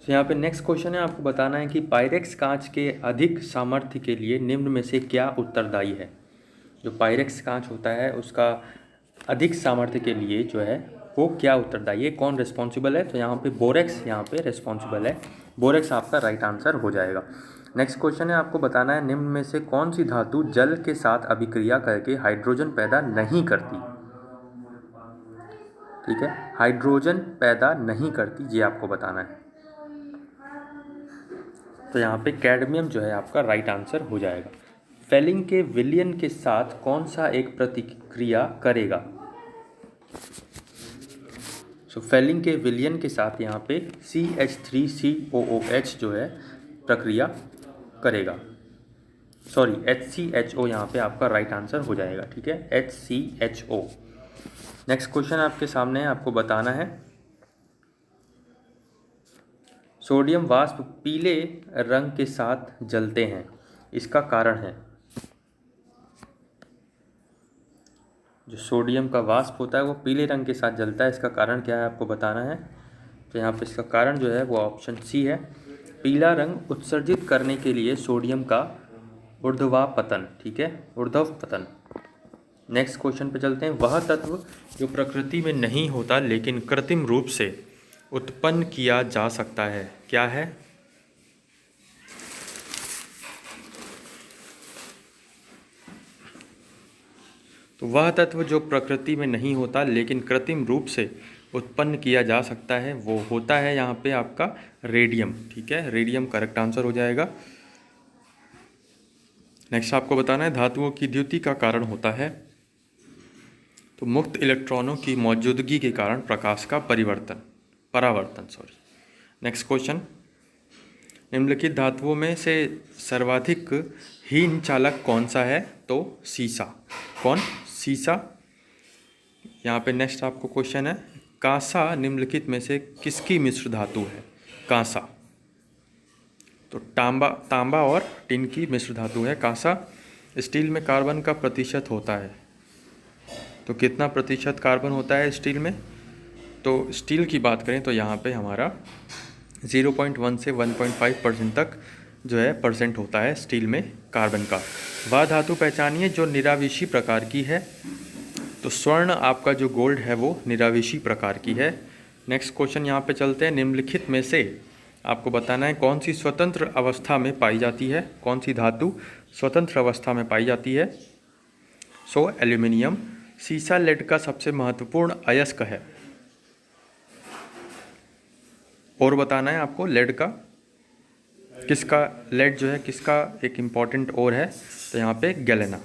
तो यहाँ पे नेक्स्ट क्वेश्चन है, आपको बताना है कि पायरेक्स कांच के अधिक सामर्थ्य के लिए निम्न में से क्या उत्तरदायी है? जो पायरेक्स कांच होता है उसका अधिक सामर्थ्य के लिए जो है वो क्या उत्तरदायी है, कौन रिस्पॉन्सिबल है? तो यहाँ पे बोरेक्स यहाँ पे रिस्पॉन्सिबल है। बोरेक्स आपका राइट आंसर हो जाएगा। नेक्स्ट क्वेश्चन है, आपको बताना है निम्न में से कौन सी धातु जल के साथ अभिक्रिया करके हाइड्रोजन पैदा नहीं करती। ठीक है, हाइड्रोजन पैदा नहीं करती, ये आपको बताना है। तो यहाँ पे कैडमियम जो है आपका राइट आंसर हो जाएगा। फेलिंग के विलयन के साथ कौन सा एक प्रतिक्रिया करेगा। सो फेलिंग के विलयन के साथ यहाँ पे CH3COOH जो है प्रक्रिया करेगा। सॉरी, HCHO यहाँ पे आपका राइट आंसर हो जाएगा। ठीक है, HCHO। नेक्स्ट क्वेश्चन आपके सामने है, आपको बताना है सोडियम वाष्प पीले रंग के साथ जलते हैं, इसका कारण है। जो सोडियम का वाष्प होता है वो पीले रंग के साथ जलता है, इसका कारण क्या है आपको बताना है। तो यहाँ पे इसका कारण जो है वो ऑप्शन सी है, पीला रंग उत्सर्जित करने के लिए सोडियम का ऊर्ध्वापतन। ठीक है, ऊर्ध्वपतन। नेक्स्ट क्वेश्चन पे चलते हैं, वह तत्व जो प्रकृति में नहीं होता लेकिन कृत्रिम रूप से उत्पन्न किया जा सकता है, क्या है। तो वह तत्व जो प्रकृति में नहीं होता लेकिन कृत्रिम रूप से उत्पन्न किया जा सकता है वो होता है यहाँ पे आपका रेडियम। ठीक है, रेडियम करेक्ट आंसर हो जाएगा। नेक्स्ट आपको बताना है धातुओं की द्युति का कारण होता है। तो मुक्त इलेक्ट्रॉनों की मौजूदगी के कारण प्रकाश का परावर्तन। नेक्स्ट क्वेश्चन, निम्नलिखित धातुओं में से सर्वाधिक हीन चालक कौन सा है। तो सीसा। कौन, सीसा। यहाँ पे नेक्स्ट आपको क्वेश्चन है, कांसा निम्नलिखित में से किसकी मिश्र धातु है। कांसा, तो तांबा और टिन की मिश्र धातु है कांसा। स्टील में कार्बन का प्रतिशत होता है, तो कितना प्रतिशत कार्बन होता है स्टील में। तो स्टील की बात करें तो यहाँ पे हमारा 0.1 से 1.5% तक जो है परसेंट होता है स्टील में कार्बन का। वह धातु पहचानिए जो निराविषी प्रकार की है। तो स्वर्ण आपका जो गोल्ड है वो निराविषी प्रकार की है। नेक्स्ट क्वेश्चन यहाँ पे चलते हैं, निम्नलिखित में से आपको बताना है कौन सी स्वतंत्र अवस्था में पाई जाती है। कौन सी धातु स्वतंत्र अवस्था में पाई जाती है। So aluminium. सीसा लेड का सबसे महत्वपूर्ण अयस्क है। और बताना है आपको लेड का, किसका लेड जो है किसका एक इम्पॉर्टेंट ओर है। तो यहाँ पे गैलेना।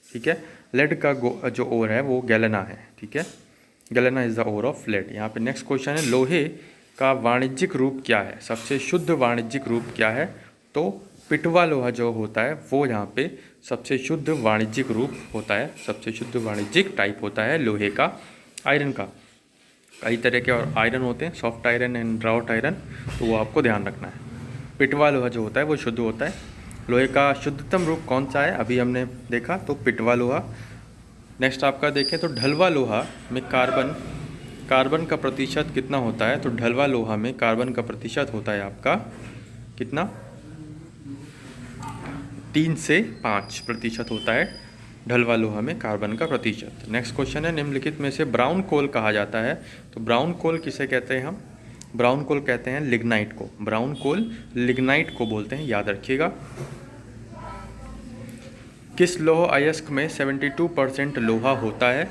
ठीक है, लेड का जो ओर है वो गैलेना है। ठीक है, galena is the ore of lead. यहाँ पे नेक्स्ट क्वेश्चन है, लोहे का वाणिज्यिक रूप क्या है। सबसे शुद्ध वाणिज्यिक रूप क्या है। तो पिटवा लोहा जो होता है वो यहाँ पे सबसे शुद्ध वाणिज्यिक रूप होता है। सबसे शुद्ध वाणिज्यिक टाइप होता है लोहे का। आयरन का कई तरह के और आयरन होते हैं, soft iron and route iron, तो वो आपको ध्यान रखना है। पिटवा लोहा जो होता है वो शुद्ध होता है। लोहे का शुद्धतम रूप कौन सा है, अभी हमने देखा, तो पिटवा लोहा। नेक्स्ट आपका देखें तो ढलवा लोहा में कार्बन का प्रतिशत कितना होता है। तो ढलवा लोहा में कार्बन का प्रतिशत होता है आपका कितना, 3 से 5% होता है ढलवा लोहा में कार्बन का प्रतिशत। नेक्स्ट क्वेश्चन है, निम्नलिखित में से ब्राउन कोल कहा जाता है। तो ब्राउन कोल किसे कहते हैं हम। ब्राउन कोल कहते हैं लिग्नाइट को। ब्राउन कोल लिग्नाइट को बोलते हैं, याद रखिएगा। किस लौह अयस्क में 72% लोहा होता है।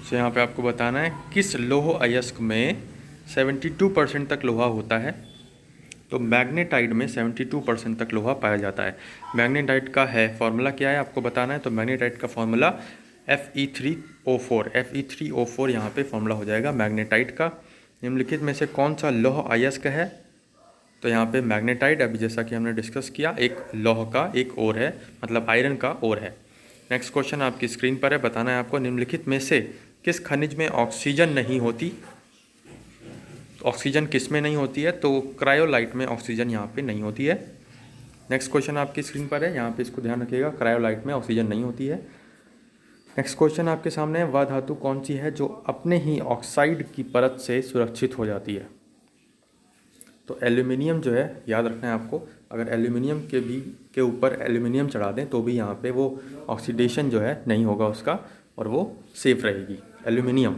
तो यहाँ पे आपको बताना है किस लौह अयस्क में 72% तक लोहा होता है। तो मैग्नेटाइट में 72% तक लोहा पाया जाता है। मैग्नेटाइट का है फॉर्मूला क्या है आपको बताना है। तो मैग्नेटाइट का फॉर्मूला Fe3O4 यहाँ पे फॉर्मूला हो जाएगा मैग्नेटाइट का। निम्नलिखित में से कौन सा लौह अयस्क है। तो यहाँ पे मैग्नेटाइट, अभी जैसा कि हमने डिस्कस किया, एक लौह का एक ओर है, मतलब आयरन का ओर है। नेक्स्ट क्वेश्चन आपकी स्क्रीन पर है, बताना है आपको निम्नलिखित में से किस खनिज में ऑक्सीजन नहीं होती। ऑक्सीजन किस में नहीं होती है। तो क्रायोलाइट में ऑक्सीजन यहाँ पे नहीं होती है। नेक्स्ट क्वेश्चन आपकी स्क्रीन पर है, यहाँ पे इसको ध्यान रखिएगा, क्रायोलाइट में ऑक्सीजन नहीं होती है। नेक्स्ट क्वेश्चन आपके सामने है, वह धातु कौन सी है जो अपने ही ऑक्साइड की परत से सुरक्षित हो जाती है। तो एल्यूमिनियम जो है, याद रखना है आपको, अगर एल्यूमिनियम के ऊपर एल्यूमिनियम चढ़ा दें तो भी यहाँ पे वो ऑक्सीडेशन जो है नहीं होगा उसका, और वो सेफ रहेगी एल्यूमिनियम।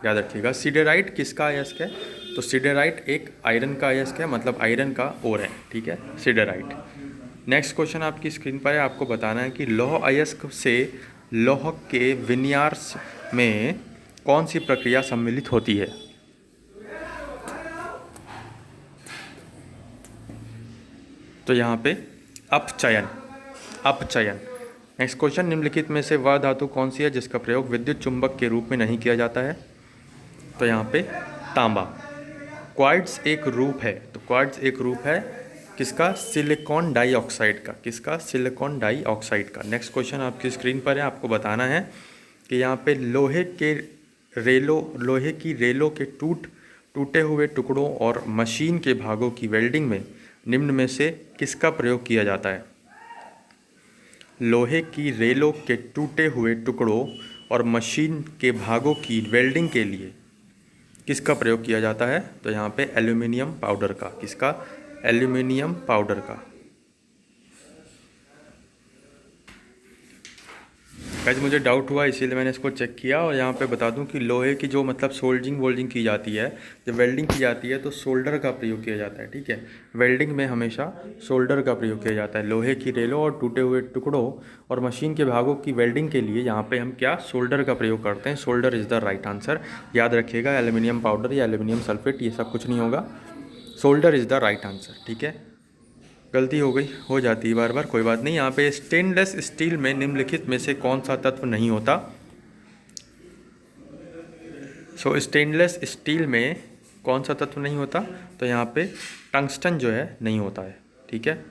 याद रखिएगा। सिडेराइट किसका अयस्क है? तो सिडेराइट एक आयरन का अयस्क है, मतलब आयरन का ओर है, ठीक है, सिडेराइट। नेक्स्ट क्वेश्चन आपकी स्क्रीन पर है, आपको बताना है कि लौह अयस्क से लौह के विन्यास में कौन सी प्रक्रिया सम्मिलित होती है? तो यहाँ पे अपचयन, अपचयन। नेक्स्ट क्वेश्चन, निम्नलिखित में से वह धातु कौन सी है जिसका प्रयोग विद्युत चुंबक के रूप में नहीं किया जाता है? तो यहाँ पे तांबा। क्वार्ट्ज एक रूप है, तो क्वार्ट्ज एक रूप है किसका? सिलिकॉन डाइऑक्साइड का। किसका? सिलिकॉन डाइऑक्साइड का। नेक्स्ट क्वेश्चन आपकी स्क्रीन पर है, आपको बताना है कि यहाँ पे लोहे की रेलों के टूटे हुए टुकड़ों और मशीन के भागों की वेल्डिंग में निम्न में से किसका प्रयोग किया जाता है? लोहे की रेलों के टूटे हुए टुकड़ों और मशीन के भागों की वेल्डिंग के लिए किसका प्रयोग किया जाता है? तो यहाँ पे एल्यूमिनियम पाउडर का। किसका? एल्यूमिनियम पाउडर का। गाइस मुझे डाउट हुआ इसीलिए मैंने इसको चेक किया, और यहाँ पे बता दूं कि लोहे की जो मतलब सोल्डिंग की जाती है, जब वेल्डिंग की जाती है तो सोल्डर का प्रयोग किया जाता है, ठीक है। वेल्डिंग में हमेशा सोल्डर का प्रयोग किया जाता है। लोहे की रेलों और टूटे हुए टुकड़ों और मशीन के भागों की वेल्डिंग के लिए यहाँ पे हम क्या? सोल्डर का प्रयोग करते हैं। Solder is the right answer. याद रखिएगा, एल्यूमिनियम पाउडर या एल्यूमिनियम सल्फेट ये सब कुछ नहीं होगा, solder is the right answer, ठीक है। गलती हो गई, हो जाती है बार बार, कोई बात नहीं। यहाँ पे स्टेनलेस स्टील में निम्नलिखित में से कौन सा तत्व नहीं होता? स्टेनलेस स्टील में कौन सा तत्व नहीं होता? तो यहाँ पे टंगस्टन जो है नहीं होता है, ठीक है।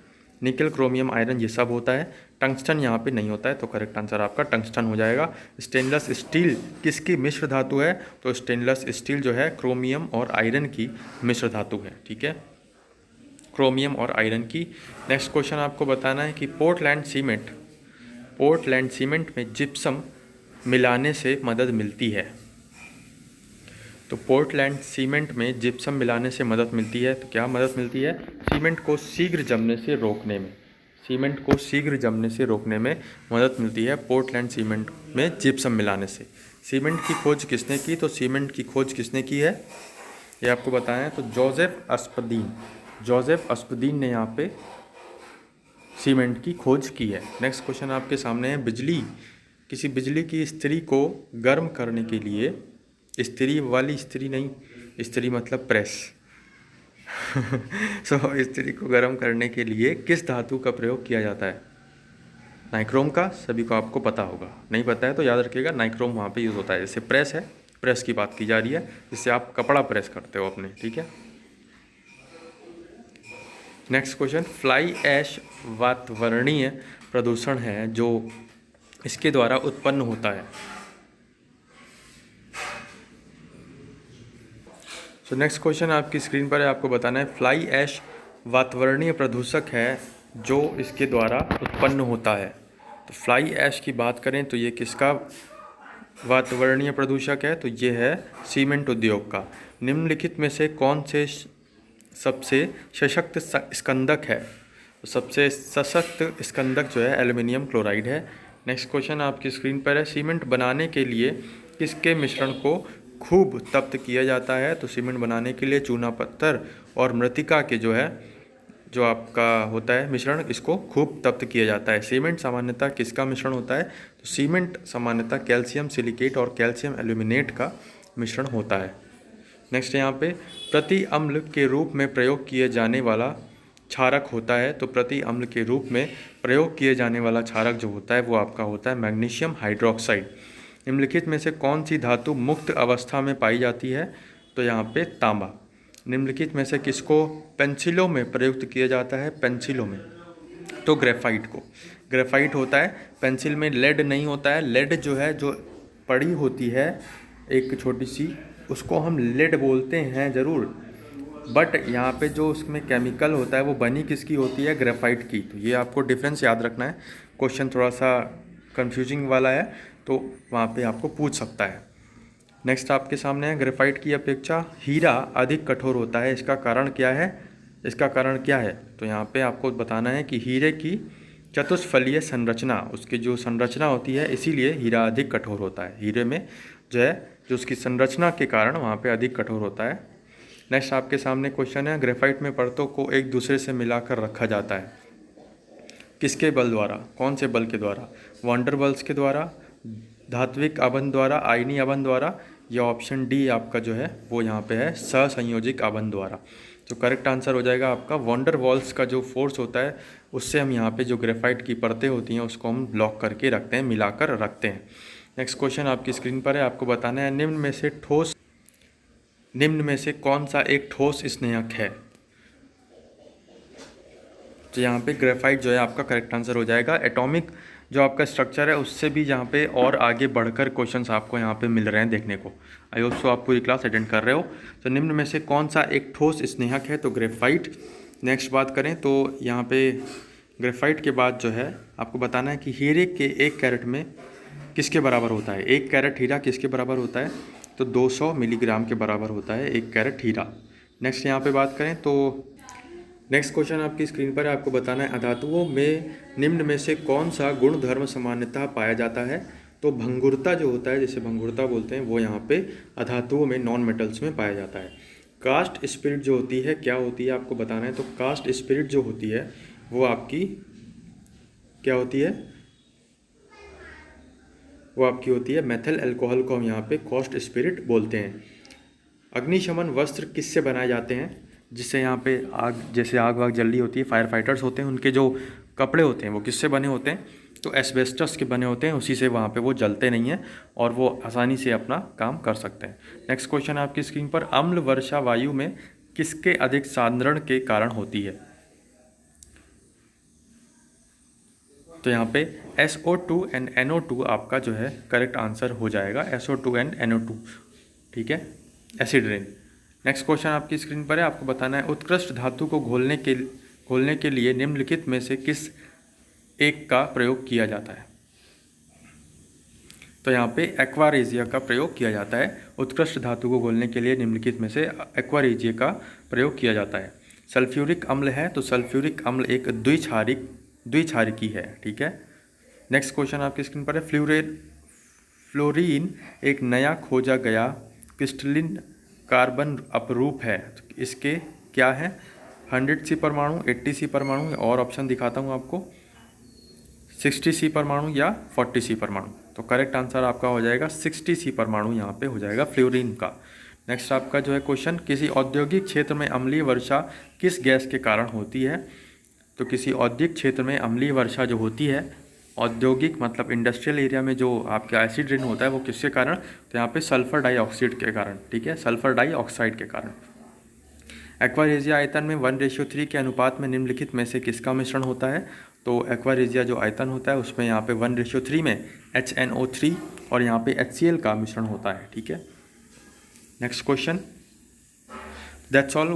निकल, क्रोमियम, आयरन ये सब होता है, टंगस्टन यहाँ पे नहीं होता है, तो करेक्ट आंसर आपका टंगस्टन हो जाएगा। स्टेनलेस स्टील किसकी मिश्र धातु है? तो स्टेनलेस स्टील जो है क्रोमियम और आयरन की मिश्र धातु है, ठीक है, क्रोमियम और आयरन की। नेक्स्ट क्वेश्चन आपको बताना है कि पोर्टलैंड सीमेंट में जिप्सम मिलाने से मदद मिलती है। तो पोर्टलैंड सीमेंट में जिप्सम मिलाने से मदद मिलती है, तो क्या मदद मिलती है? सीमेंट को शीघ्र जमने से रोकने में, सीमेंट को शीघ्र जमने से रोकने में मदद मिलती है पोर्टलैंड सीमेंट में जिप्सम मिलाने से। सीमेंट की खोज किसने की? तो सीमेंट की खोज किसने की है ये आपको बताया है, तो जोसेफ अस्पदीन ने यहाँ पे सीमेंट की खोज की है। नेक्स्ट क्वेश्चन आपके सामने है, किसी बिजली की इस्त्री को गर्म करने के लिए, इस्त्री वाली इस्त्री नहीं, इस्त्री मतलब प्रेस इस्त्री को गर्म करने के लिए किस धातु का प्रयोग किया जाता है? नाइक्रोम का। सभी को आपको पता होगा, नहीं पता है तो याद रखिएगा, नाइक्रोम वहाँ पे यूज़ होता है। जैसे प्रेस है, प्रेस की बात की जा रही है, जिससे आप कपड़ा प्रेस करते हो अपने, ठीक है। नेक्स्ट क्वेश्चन, फ्लाई ऐश वातावरणीय प्रदूषण है जो इसके द्वारा उत्पन्न होता है। सो नेक्स्ट क्वेश्चन आपकी स्क्रीन पर है, आपको बताना है फ्लाई ऐश वातावरणीय प्रदूषक है जो इसके द्वारा उत्पन्न होता है। तो फ्लाई ऐश की बात करें तो ये किसका वातावरणीय प्रदूषक है? तो ये है सीमेंट उद्योग का। निम्नलिखित में से कौन से सबसे सशक्त स्कंदक है? तो सबसे सशक्त स्कंदक जो है एल्युमिनियम क्लोराइड है। नेक्स्ट क्वेश्चन आपकी स्क्रीन पर है, सीमेंट बनाने के लिए किसके मिश्रण को खूब तप्त किया जाता है? तो सीमेंट बनाने के लिए चूना पत्थर और मृतिका के जो आपका होता है मिश्रण, इसको खूब तप्त किया जाता है। सीमेंट सामान्यतः किसका मिश्रण होता है? तो सीमेंट सामान्यतः कैल्शियम सिलिकेट और कैल्शियम एल्यूमिनेट का मिश्रण होता है। नेक्स्ट यहाँ पे प्रति अम्ल के रूप में प्रयोग किए जाने वाला क्षारक होता है। तो प्रति अम्ल के रूप में प्रयोग किए जाने वाला क्षारक जो होता है वो आपका होता है मैग्नीशियम हाइड्रोक्साइड। निम्नलिखित में से कौन सी धातु मुक्त अवस्था में पाई जाती है? तो यहाँ पे तांबा। निम्नलिखित में से किसको पेंसिलों में प्रयुक्त किया जाता है? पेंसिलों में, तो ग्रेफाइट को। ग्रेफाइट होता है, पेंसिल में लेड नहीं होता है। लेड जो है, जो पड़ी होती है एक छोटी सी, उसको हम लेड बोलते हैं ज़रूर, बट यहाँ पे जो उसमें केमिकल होता है वो बनी किसकी होती है? ग्रेफाइट की। तो ये आपको डिफरेंस याद रखना है, क्वेश्चन थोड़ा सा कंफ्यूजिंग वाला है तो वहाँ पे आपको पूछ सकता है। नेक्स्ट आपके सामने है, ग्रेफाइट की अपेक्षा हीरा अधिक कठोर होता है, इसका कारण क्या है? इसका कारण क्या है? तो यहाँ पे आपको बताना है कि हीरे की चतुष्फलीय संरचना, उसकी जो संरचना होती है, इसीलिए हीरा अधिक कठोर होता है। हीरे में जो है जो उसकी संरचना के कारण वहाँ पे अधिक कठोर होता है। नेक्स्ट आपके सामने क्वेश्चन है, ग्रेफाइट में परतों को एक दूसरे से मिलाकर रखा जाता है, किसके बल द्वारा, कौन से बल के द्वारा? वॉन्डरबल्स के द्वारा, धात्विक आबंध द्वारा, आयनी आबंध द्वारा, या ऑप्शन डी आपका जो है वो यहाँ पे है सहसंयोजिक आबंध द्वारा। तो करेक्ट आंसर हो जाएगा आपका वॉन्डर वॉल्स का जो फोर्स होता है उससे हम यहाँ पे जो ग्रेफाइट की परतें होती हैं उसको हम ब्लॉक करके रखते हैं, मिलाकर रखते हैं। नेक्स्ट क्वेश्चन आपकी स्क्रीन पर है, आपको बताना है निम्न में से कौन सा एक ठोस स्नेहक है? तो यहाँ पे ग्रेफाइट जो है आपका करेक्ट आंसर हो जाएगा। एटॉमिक जो आपका स्ट्रक्चर है उससे भी यहाँ पे और आगे बढ़कर क्वेश्चंस आपको यहाँ पे मिल रहे हैं देखने को। आई होप सो आप पूरी क्लास अटेंड कर रहे हो। तो निम्न में से कौन सा एक ठोस स्नेहक है? तो ग्रेफाइट। नेक्स्ट बात करें तो यहाँ पे ग्रेफाइट के बाद जो है आपको बताना है कि हीरे के 1 कैरेट में किसके बराबर होता है? 1 कैरेट हीरा किसके बराबर होता है? तो 200 मिलीग्राम के बराबर होता है 1 कैरेट हीरा। नेक्स्ट यहाँ पे बात करें तो नेक्स्ट क्वेश्चन आपकी स्क्रीन पर है, आपको बताना है अधातुओं में निम्न में से कौन सा गुण धर्म सामान्यतः पाया जाता है? तो भंगुरता जो होता है, जिसे भंगुरता बोलते हैं, वो यहाँ पे अधातुओं में नॉन मेटल्स में पाया जाता है। कास्ट स्पिरिट जो होती है क्या होती है आपको बताना है। तो कास्ट स्पिरिट जो होती है वो आपकी क्या होती है? वो आपकी होती है मेथिल अल्कोहल को हम यहाँ पे कास्ट स्पिरिट बोलते हैं। अग्निशमन वस्त्र किससे बनाए जाते हैं? जिससे यहाँ पे आग, जैसे आग वाग जल रही होती है, फायर फाइटर्स होते हैं, उनके जो कपड़े होते हैं वो किससे बने होते हैं? तो एस्बेस्टस के बने होते हैं, उसी से वहाँ पे वो जलते नहीं हैं और वो आसानी से अपना काम कर सकते हैं। नेक्स्ट क्वेश्चन आपकी स्क्रीन पर, अम्ल वर्षा वायु में किसके अधिक सांद्रण के कारण होती है? तो यहाँ पे SO2 एंड NO2 आपका जो है करेक्ट आंसर हो जाएगा, SO2 एंड NO2, ठीक है, एसिड रेन। नेक्स्ट क्वेश्चन आपकी स्क्रीन पर है, आपको बताना है उत्कृष्ट धातु को घोलने के लिए निम्नलिखित में से किस एक का प्रयोग किया जाता है? तो यहाँ पे एक्वा रेजिया का प्रयोग किया जाता है। उत्कृष्ट धातु को घोलने के लिए निम्नलिखित में से एक्वा रेजिया का प्रयोग किया जाता है। सल्फ्यूरिक अम्ल है, तो सल्फ्यूरिक अम्ल एक द्विक्षारिकी है, ठीक है। नेक्स्ट क्वेश्चन आपकी स्क्रीन पर है, फ्लोरीन एक नया खोजा गया क्रिस्टलिन कार्बन अपरूप है, तो इसके क्या है? 100C परमाणु, 80C परमाणु, और ऑप्शन दिखाता हूँ आपको, 60C परमाणु या 40C परमाणु। तो करेक्ट आंसर आपका हो जाएगा 60C परमाणु यहाँ पे हो जाएगा फ्लोरीन का। नेक्स्ट आपका जो है क्वेश्चन, किसी औद्योगिक क्षेत्र में अम्लीय वर्षा किस गैस के कारण होती है? तो किसी औद्योगिक क्षेत्र में अम्लीय वर्षा जो होती है, औद्योगिक मतलब इंडस्ट्रियल एरिया में जो आपका एसिड रेन होता है, वो किसके कारण? तो यहाँ पे सल्फर डाइऑक्साइड के कारण, ठीक है, सल्फर डाइऑक्साइड के कारण। एक्वारेजिया आयतन में 1:3 के अनुपात में निम्नलिखित में से किसका मिश्रण होता है? तो एक्वारेजिया जो आयतन होता है उसमें यहाँ पे 1:3 में HNO3 और यहाँ पे HCl का मिश्रण होता है, ठीक है। Next question, that's all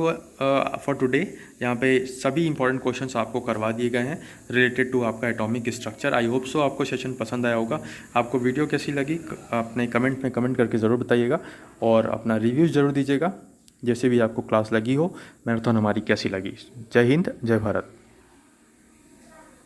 for today. यहाँ पे सभी इंपॉर्टेंट क्वेश्चंस आपको करवा दिए गए हैं रिलेटेड टू आपका atomic structure. I hope so आपको सेशन पसंद आया होगा। आपको वीडियो कैसी लगी अपने कमेंट में कमेंट करके ज़रूर बताइएगा और अपना रिव्यूज़ ज़रूर दीजिएगा, जैसे भी आपको क्लास लगी हो, मैराथन हमारी कैसी लगी। जय हिंद, जय भारत।